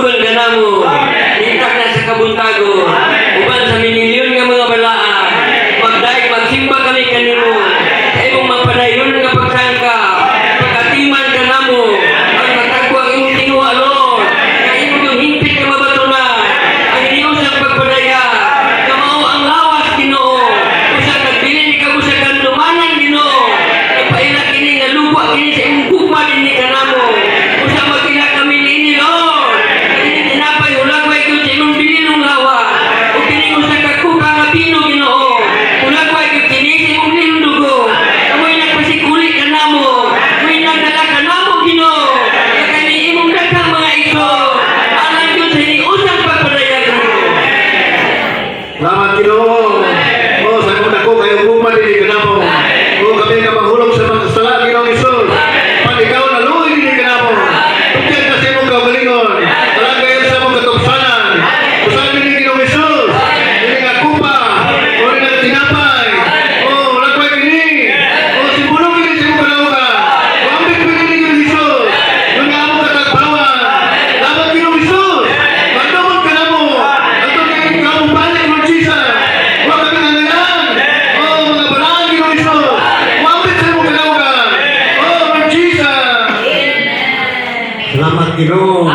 Pagtugon ka na mo. Itak na sa kabuntago. Uban sa minilyon nga mga balaan. Magdaig, magsimba kami kanimo. Sa imong mapadayon nga pagsangka. Pagkatiman ka na mo. Ang matagwa ang imong tinuha, Lord. Ang imong yung himpit ka mabatunan. Ang iniyong sa pagpadaya. Kamao ang lawas, Ginoo. Usa nagbilin ka mo sa kanlumanan, Ginoo. Nagpainak ini nga lupa kini sa imong gugma din ka na mo. Usa magkila kami ini, Lord. Kini tinapay hulagway ko sa imong bililong lawa. O kini usa ka kuka nga pino, Ginoo. Hulagway ko kini sa imong bililong dugo. Amoy nagpasikuli ka na mo. Amoy nagdala ka na mo, Ginoo. Kani imong daghang mga iso. Alam ko sa iniusang pagpadaya, Ginoo. Salamat, Ginoo. Oh, sa muna ko kayo bumalik ka na mo. Oh, kami ka maghulog sa mga sala, Ginoong Isus. Pag ikaw naluoy din ka na mo. Tugyan ka sa imong kaugalingon. Walang kayo sa imong katupsanan. Usahan din ni Ginoong Isus. Hindi nga kupa. O rin nga tinapay. Oh, walang kayo ini. Oh, simbulong din sa imong kalaugan. Wambit ko din ni Ginoong Isus. Yung nga mo katagpawan. Dapat Ginoong Isus. Magdamon ka na mo. At kayo ikaw balik, Lord Jesus. Huwag kami nanayan. Oh, mga balaan, Ginoong Isus. Wambit sa imong kalaugan. Oh, Lord Jesus. Salamat, Ginoo.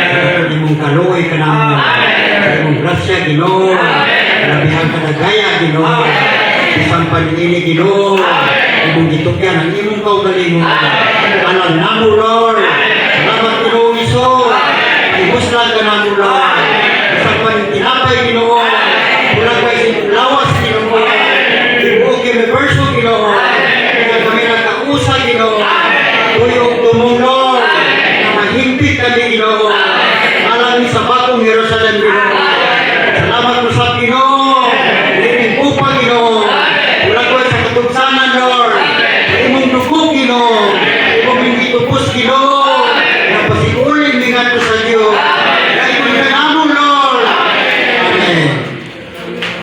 Sa imong kaluoy ka na mo. Sa imong grasya, Ginoo. Kalabihan ka na gaya, Ginoo. Isang paningini, Ginoo. Imong gitukyan ang imong kaugalingon. Alam na mo, Lord. Salamat, Ginoo Isus. Ibuslan ka na mo, Lord.